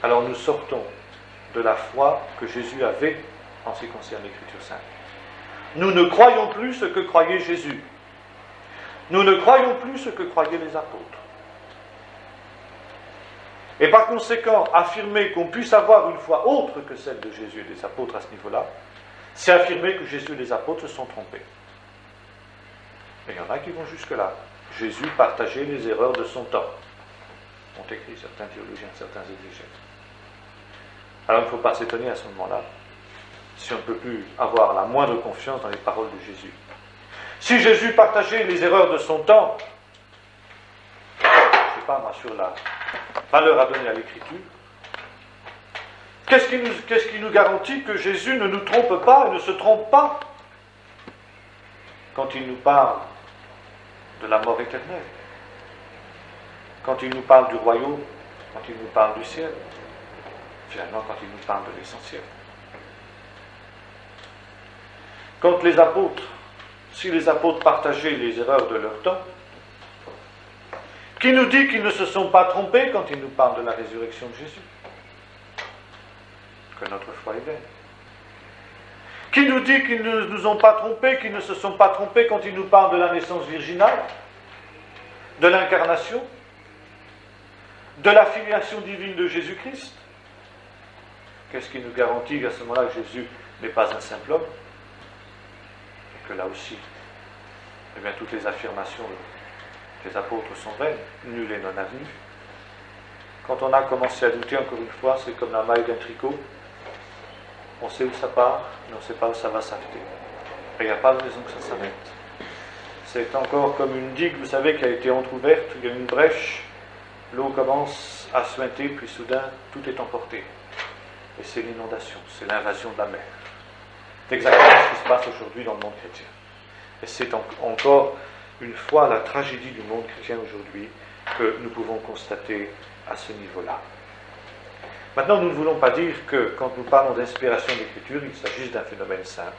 alors nous sortons de la foi que Jésus avait en ce qui concerne l'Écriture sainte. Nous ne croyons plus ce que croyait Jésus. Nous ne croyons plus ce que croyaient les apôtres. Et par conséquent, affirmer qu'on puisse avoir une foi autre que celle de Jésus et des apôtres à ce niveau-là, c'est affirmer que Jésus et les apôtres se sont trompés. Et il y en a qui vont jusque-là. Jésus partageait les erreurs de son temps, ont écrit certains théologiens, certains exégètes. Alors il ne faut pas s'étonner à ce moment-là, si on ne peut plus avoir la moindre confiance dans les paroles de Jésus. Si Jésus partageait les erreurs de son temps, je ne sais pas moi, sur la valeur à donner à l'Écriture, qu'est-ce qui nous garantit que Jésus ne nous trompe pas et ne se trompe pas quand il nous parle de la mort éternelle, quand il nous parle du royaume quand il nous parle du ciel, finalement quand il nous parle de l'essentiel. Quand les apôtres, si les apôtres partageaient les erreurs de leur temps, qui nous dit qu'ils ne se sont pas trompés quand ils nous parlent de la résurrection de Jésus? Que notre foi est vaine. Qui nous dit qu'ils ne nous ont pas trompés, qu'ils ne se sont pas trompés quand ils nous parlent de la naissance virginale, de l'incarnation, de la filiation divine de Jésus-Christ? Qu'est-ce qui nous garantit qu'à ce moment-là que Jésus n'est pas un simple homme? Et que là aussi, eh bien, toutes les affirmations des apôtres sont vaines, nul et non avenu. Quand on a commencé à douter, encore une fois, c'est comme la maille d'un tricot. On sait où ça part, mais on ne sait pas où ça va s'arrêter. Et il n'y a pas de raison que ça s'arrête. C'est encore comme une digue, vous savez, qui a été entrouverte, il y a une brèche, l'eau commence à suinter, puis soudain, tout est emporté. Et c'est l'inondation, c'est l'invasion de la mer. C'est exactement ce qui se passe aujourd'hui dans le monde chrétien. Et c'est encore une fois la tragédie du monde chrétien aujourd'hui que nous pouvons constater à ce niveau-là. Maintenant, nous ne voulons pas dire que quand nous parlons d'inspiration d'écriture, il s'agisse d'un phénomène simple,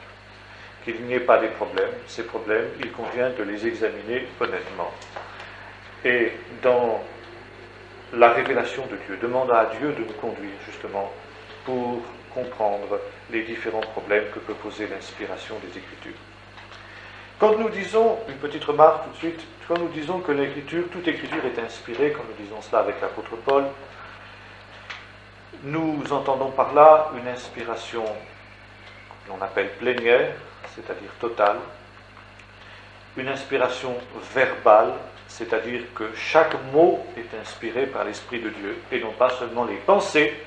qu'il n'y ait pas des problèmes. Ces problèmes, il convient de les examiner honnêtement. Et dans la révélation de Dieu, demandant à Dieu de nous conduire justement pour comprendre les différents problèmes que peut poser l'inspiration des Écritures. Quand nous disons, une petite remarque tout de suite, quand nous disons que l'écriture, toute écriture est inspirée, quand nous disons cela avec l'apôtre Paul, nous entendons par là une inspiration que l'on appelle plénière, c'est-à-dire totale, une inspiration verbale, c'est-à-dire que chaque mot est inspiré par l'Esprit de Dieu, et non pas seulement les pensées,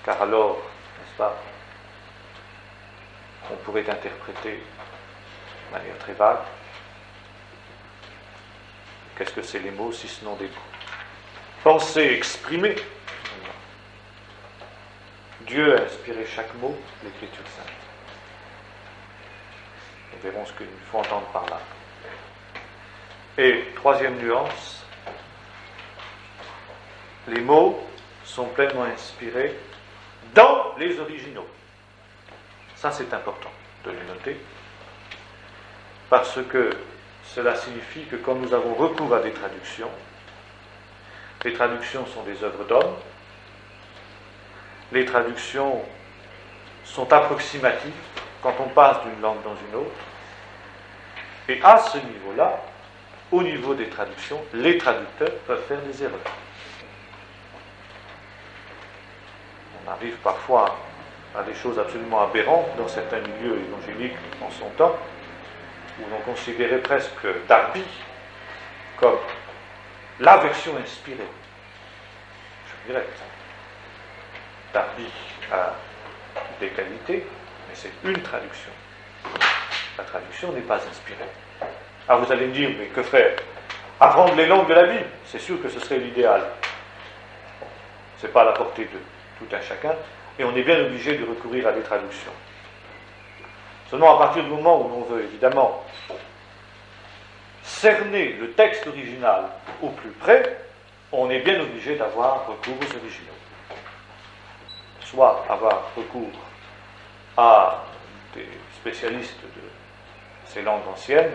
car alors, n'est-ce pas, on pourrait interpréter de manière très vague. Qu'est-ce que c'est les mots, si ce n'est des pensées exprimées? Dieu a inspiré chaque mot, l'Écriture sainte. Nous verrons ce qu'il faut entendre par là. Et troisième nuance, les mots sont pleinement inspirés dans les originaux. Ça, c'est important de le noter, parce que cela signifie que quand nous avons recours à des traductions, les traductions sont des œuvres d'hommes, les traductions sont approximatives quand on passe d'une langue dans une autre, et à ce niveau-là, au niveau des traductions, les traducteurs peuvent faire des erreurs. On arrive parfois à des choses absolument aberrantes dans certains milieux évangéliques en son temps, où l'on considérait presque Darby comme la version inspirée. Je regrette. Darby a des qualités, mais c'est une traduction. La traduction n'est pas inspirée. Alors vous allez me dire, mais que faire? Apprendre les langues de la Bible, c'est sûr que ce serait l'idéal. Ce n'est pas à la portée de tout un chacun, et on est bien obligé de recourir à des traductions. Seulement à partir du moment où l'on veut évidemment cerner le texte original au plus près, on est bien obligé d'avoir recours aux originaux. Soit avoir recours à des spécialistes de ces langues anciennes,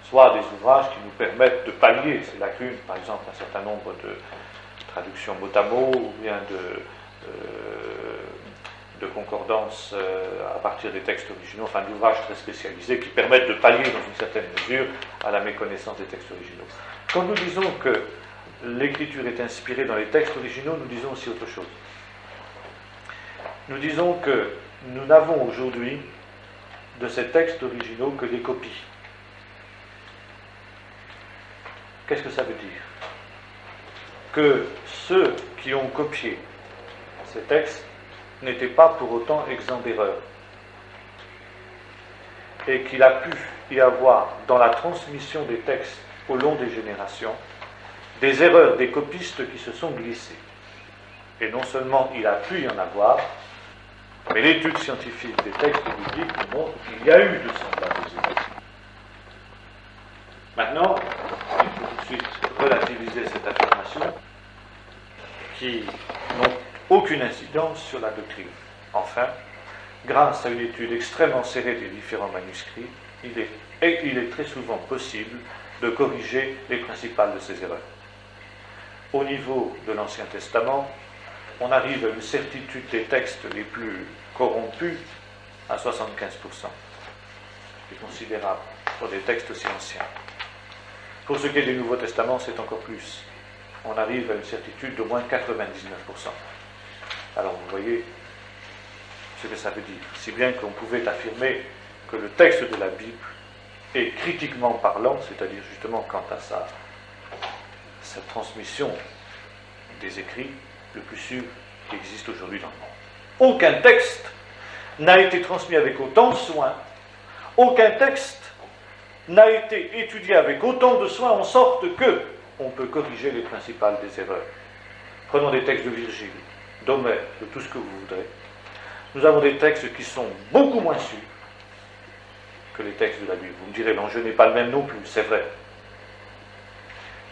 soit des ouvrages qui nous permettent de pallier ces lacunes, par exemple un certain nombre de traductions mot à mot, ou bien de concordances à partir des textes originaux, enfin d'ouvrages très spécialisés qui permettent de pallier dans une certaine mesure à la méconnaissance des textes originaux. Quand nous disons que l'écriture est inspirée dans les textes originaux, nous disons aussi autre chose. Nous disons que nous n'avons aujourd'hui de ces textes originaux que des copies. Qu'est-ce que ça veut dire? Que ceux qui ont copié ces textes n'étaient pas pour autant exempts d'erreurs. Et qu'il a pu y avoir dans la transmission des textes au long des générations des erreurs des copistes qui se sont glissées. Et non seulement il a pu y en avoir, mais l'étude scientifique des textes bibliques nous montre qu'il y a eu de semblables erreurs. Maintenant, il faut tout de suite relativiser cette affirmation qui n'ont aucune incidence sur la doctrine. Enfin, grâce à une étude extrêmement serrée des différents manuscrits, il est très souvent possible de corriger les principales de ces erreurs. Au niveau de l'Ancien Testament, on arrive à une certitude des textes les plus corrompus à 75%. C'est considérable pour des textes aussi anciens. Pour ce qui est du Nouveau Testament, c'est encore plus. On arrive à une certitude d'au moins 99%. Alors vous voyez ce que ça veut dire. Si bien qu'on pouvait affirmer que le texte de la Bible est critiquement parlant, c'est-à-dire justement quant à sa transmission des écrits, le plus sûr qui existe aujourd'hui dans le monde. Aucun texte n'a été transmis avec autant de soin, aucun texte n'a été étudié avec autant de soin, en sorte que on peut corriger les principales des erreurs. Prenons des textes de Virgile, d'Homère, de tout ce que vous voudrez. Nous avons des textes qui sont beaucoup moins sûrs que les textes de la Bible. Vous me direz, l'enjeu n'est pas le même non plus, c'est vrai.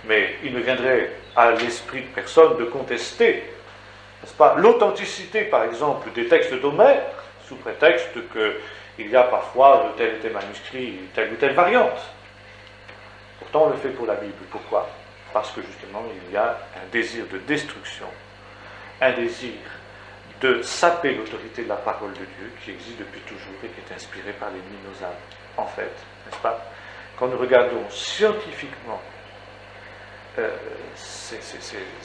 Mais il ne viendrait à l'esprit de personne de contester, n'est-ce pas, l'authenticité, par exemple, des textes d'Homère, sous prétexte qu'il y a parfois de tel et tel manuscrit, telle ou telle variante. Pourtant, on le fait pour la Bible. Pourquoi ? Parce que justement, il y a un désir de destruction, un désir de saper l'autorité de la parole de Dieu qui existe depuis toujours et qui est inspirée par l'ennemi de nos âmes. En fait, n'est-ce pas ? Quand nous regardons scientifiquement ces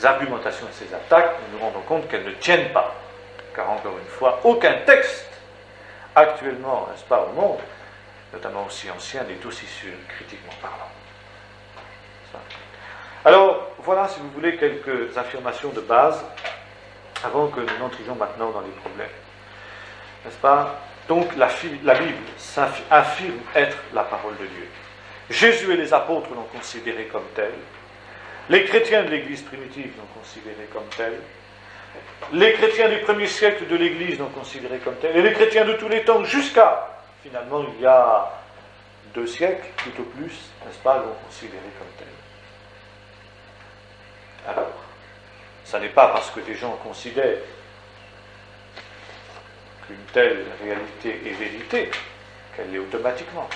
argumentations et ces attaques, nous nous rendons compte qu'elles ne tiennent pas. Car encore une fois, aucun texte actuellement, n'est-ce pas, au monde, notamment aussi ancien, n'est aussi sûr, critiquement parlant. Alors, voilà, si vous voulez, quelques affirmations de base, avant que nous n'entrions maintenant dans les problèmes. N'est-ce pas ? Donc, la Bible affirme être la parole de Dieu. Jésus et les apôtres l'ont considérée comme telle. Les chrétiens de l'Église primitive l'ont considérée comme telle. Les chrétiens du premier siècle de l'Église l'ont considérée comme telle. Et les chrétiens de tous les temps, jusqu'à, finalement, il y a 2 siècles, tout au plus, n'est-ce pas, l'ont considérée comme telle. Alors, ça n'est pas parce que des gens considèrent qu'une telle réalité est vérité qu'elle l'est automatiquement.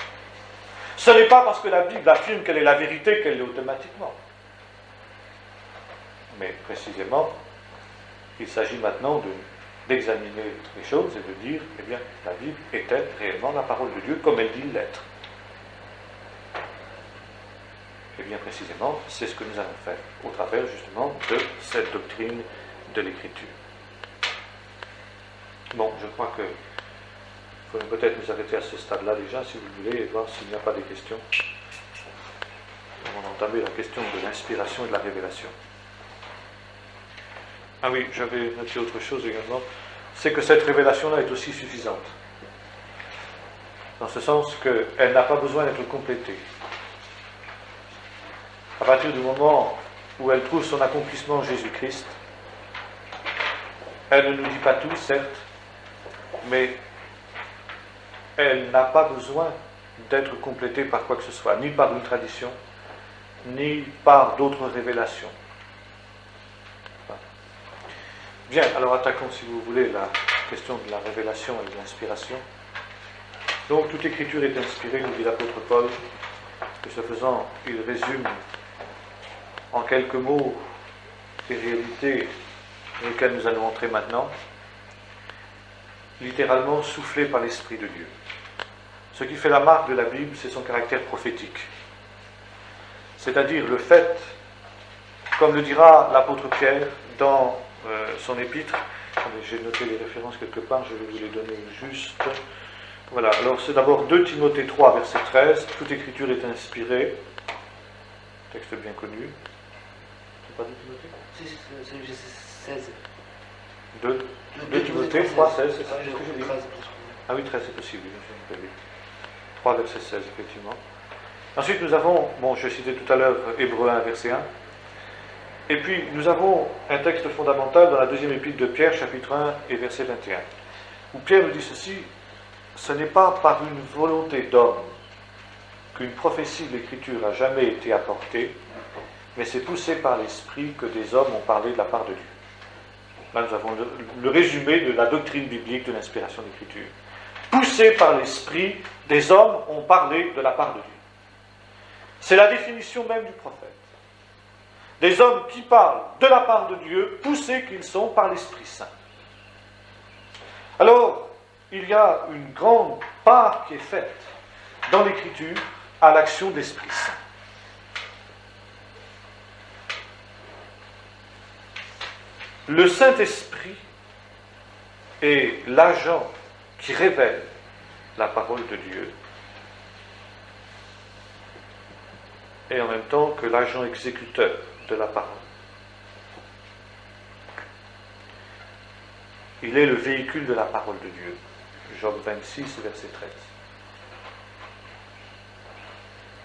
Ce n'est pas parce que la Bible affirme qu'elle est la vérité qu'elle l'est automatiquement. Mais précisément, il s'agit maintenant d'examiner les choses et de dire, eh bien, la Bible est-elle réellement la parole de Dieu comme elle dit l'être ? Et bien précisément, c'est ce que nous allons faire au travers justement de cette doctrine de l'Écriture. Bon, je crois que il faudrait peut-être nous arrêter à ce stade-là déjà, si vous voulez, et voir s'il n'y a pas des questions. On va entamer la question de l'inspiration et de la révélation. Ah oui, j'avais noté autre chose également, c'est que cette révélation-là est aussi suffisante. Dans ce sens qu'elle n'a pas besoin d'être complétée. À partir du moment où elle trouve son accomplissement en Jésus-Christ, elle ne nous dit pas tout, certes, mais elle n'a pas besoin d'être complétée par quoi que ce soit, ni par une tradition, ni par d'autres révélations. Bien, alors attaquons, si vous voulez, la question de la révélation et de l'inspiration. Donc, toute écriture est inspirée, nous dit l'apôtre Paul, que ce faisant, il résume en quelques mots les réalités dans lesquelles nous allons entrer maintenant, littéralement soufflées par l'Esprit de Dieu. Ce qui fait la marque de la Bible, c'est son caractère prophétique. C'est-à-dire le fait, comme le dira l'apôtre Pierre dans son épître, j'ai noté les références quelque part, je vais vous les donner juste. Voilà, alors c'est d'abord 2 Timothée 3, verset 13, toute écriture est inspirée, texte bien connu. C'est pas 2 Timothée ? Si, c'est 16. 2 Timothée 3, 16, c'est ça ? Ah oui, 13, c'est possible, 3, verset 16, effectivement. Ensuite, nous avons, je citais tout à l'heure Hébreux 1, verset 1. Et puis, nous avons un texte fondamental dans la 2e épître de Pierre, chapitre 1 et verset 21, où Pierre nous dit ceci: ce n'est pas par une volonté d'homme qu'une prophétie de l'Écriture a jamais été apportée, mais c'est poussé par l'Esprit que des hommes ont parlé de la part de Dieu. Là, nous avons le résumé de la doctrine biblique de l'inspiration d'Écriture. Poussés par l'Esprit, des hommes ont parlé de la part de Dieu. C'est la définition même du prophète. Des hommes qui parlent de la part de Dieu, poussés qu'ils sont par l'Esprit Saint. Alors, il y a une grande part qui est faite dans l'Écriture à l'action de l'Esprit Saint. Le Saint-Esprit est l'agent qui révèle la parole de Dieu et en même temps que l'agent exécuteur de la parole. Il est le véhicule de la parole de Dieu. Job 26, verset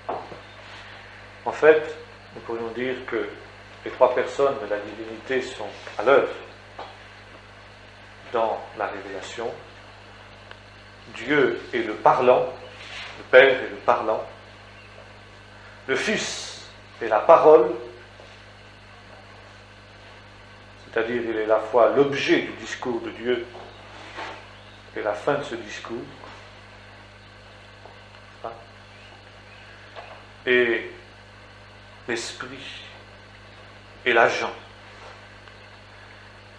13. En fait, nous pourrions dire que les trois personnes de la divinité sont à l'œuvre dans la révélation. Dieu est le parlant, le Père est le parlant, le Fils est la parole, c'est-à-dire il est à la fois l'objet du discours de Dieu et la fin de ce discours. Et l'Esprit est l'agent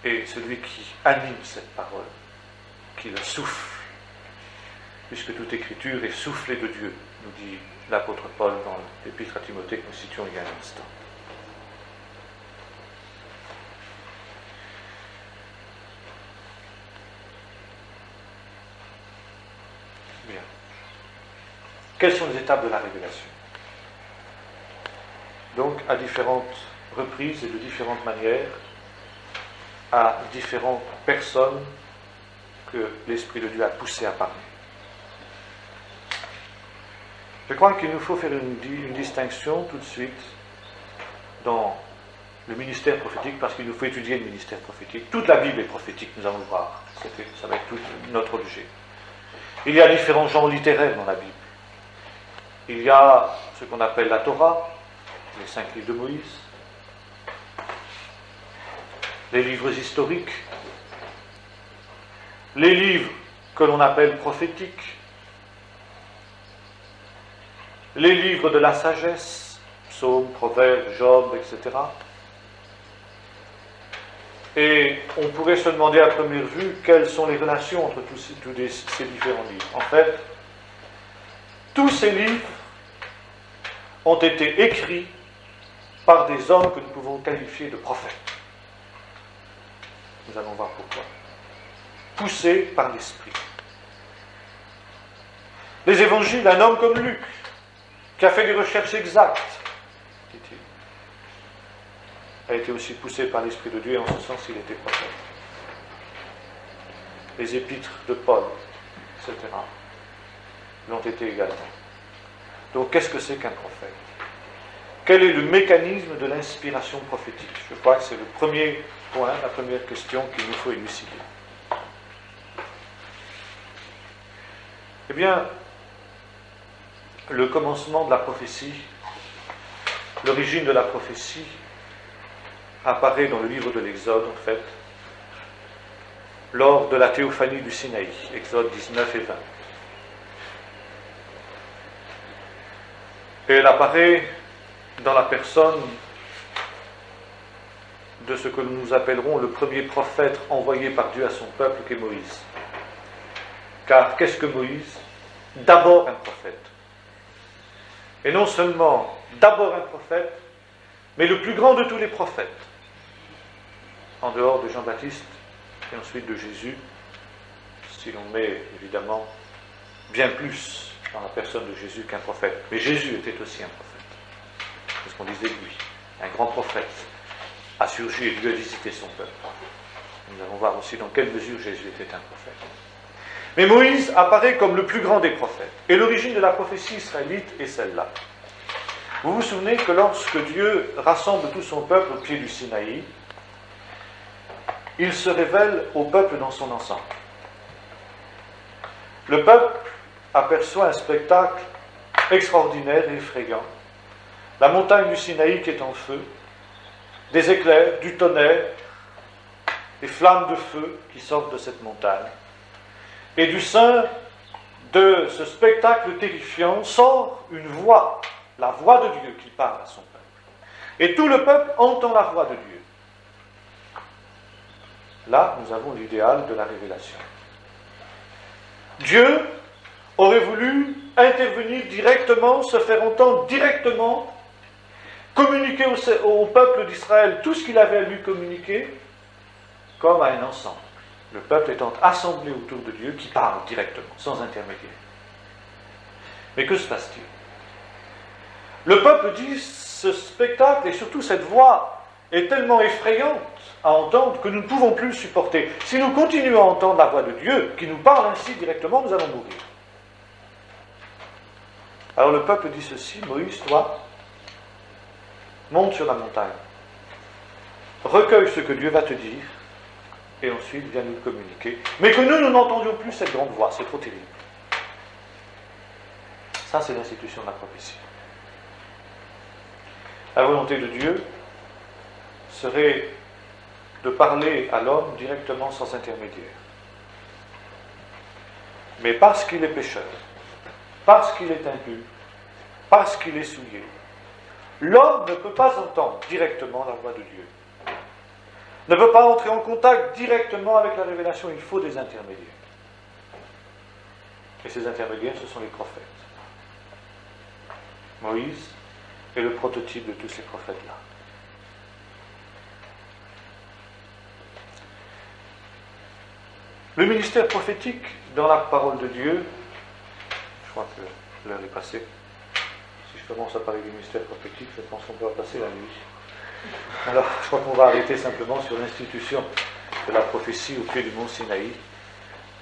et celui qui anime cette parole, qui le souffle, puisque toute écriture est soufflée de Dieu, nous dit l'apôtre Paul dans l'épître à Timothée que nous citions il y a un instant. Bien. Quelles sont les étapes de la révélation? Donc, à différentes reprises et de différentes manières, à différentes personnes que l'Esprit de Dieu a poussé à parler. Je crois qu'il nous faut faire une distinction tout de suite dans le ministère prophétique, parce qu'il nous faut étudier le ministère prophétique. Toute la Bible est prophétique, nous allons le voir. Ça va être tout notre objet. Il y a différents genres littéraires dans la Bible. Il y a ce qu'on appelle la Torah, les 5 livres de Moïse, les livres historiques, les livres que l'on appelle prophétiques, les livres de la sagesse, psaumes, proverbes, Job, etc. Et on pourrait se demander à première vue quelles sont les relations entre tous ces différents livres. En fait, tous ces livres ont été écrits par des hommes que nous pouvons qualifier de prophètes. Nous allons voir pourquoi. Poussés par l'Esprit. Les évangiles, un homme comme Luc, qui a fait des recherches exactes, dit-il, a été aussi poussé par l'Esprit de Dieu, et en ce sens il était prophète. Les épîtres de Paul, etc., l'ont été également. Donc qu'est-ce que c'est qu'un prophète? Quel est le mécanisme de l'inspiration prophétique? Je crois que c'est le premier point, la première question qu'il nous faut élucider. Eh bien, le commencement de la prophétie, l'origine de la prophétie, apparaît dans le livre de l'Exode, en fait, lors de la théophanie du Sinaï, Exode 19 et 20. Et elle apparaît dans la personne de ce que nous appellerons le premier prophète envoyé par Dieu à son peuple, qu'est Moïse. Car qu'est-ce que Moïse? D'abord un prophète. Et non seulement d'abord un prophète, mais le plus grand de tous les prophètes, en dehors de Jean-Baptiste et ensuite de Jésus, si l'on met évidemment bien plus dans la personne de Jésus qu'un prophète. Mais Jésus était aussi un prophète. C'est ce qu'on disait de lui. Un grand prophète a surgi et Dieu a visité son peuple. Nous allons voir aussi dans quelle mesure Jésus était un prophète. Mais Moïse apparaît comme le plus grand des prophètes. Et l'origine de la prophétie israélite est celle-là. Vous vous souvenez que lorsque Dieu rassemble tout son peuple au pied du Sinaï, il se révèle au peuple dans son ensemble. Le peuple aperçoit un spectacle extraordinaire et effrayant la montagne du Sinaï qui est en feu, des éclairs, du tonnerre, des flammes de feu qui sortent de cette montagne. Et du sein de ce spectacle terrifiant sort une voix, la voix de Dieu qui parle à son peuple. Et tout le peuple entend la voix de Dieu. Là, nous avons l'idéal de la révélation. Dieu aurait voulu intervenir directement, se faire entendre directement, communiquer au peuple d'Israël tout ce qu'il avait à lui communiquer, comme à un ensemble. Le peuple étant assemblé autour de Dieu qui parle directement, sans intermédiaire. Mais que se passe-t-il? Le peuple dit, ce spectacle et surtout cette voix est tellement effrayante à entendre que nous ne pouvons plus le supporter. Si nous continuons à entendre la voix de Dieu, qui nous parle ainsi directement, nous allons mourir. Alors le peuple dit ceci: Moïse, toi, monte sur la montagne, recueille ce que Dieu va te dire, et ensuite viens nous le communiquer. Mais que nous n'entendions plus cette grande voix, c'est trop terrible. Ça, c'est l'institution de la prophétie. La volonté de Dieu serait de parler à l'homme directement sans intermédiaire. Mais parce qu'il est pécheur, parce qu'il est impur, parce qu'il est souillé, l'homme ne peut pas entendre directement la voix de Dieu. Ne peut pas entrer en contact directement avec la révélation, il faut des intermédiaires. Et ces intermédiaires, ce sont les prophètes. Moïse est le prototype de tous ces prophètes-là. Le ministère prophétique dans la parole de Dieu, je crois que l'heure est passée. Si je commence à parler du ministère prophétique, je pense qu'on peut passer la nuit. Alors, je crois qu'on va arrêter simplement sur l'institution de la prophétie au pied du mont Sinaï.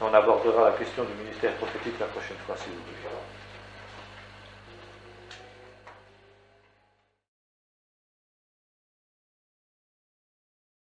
On abordera la question du ministère prophétique la prochaine fois, si vous voulez.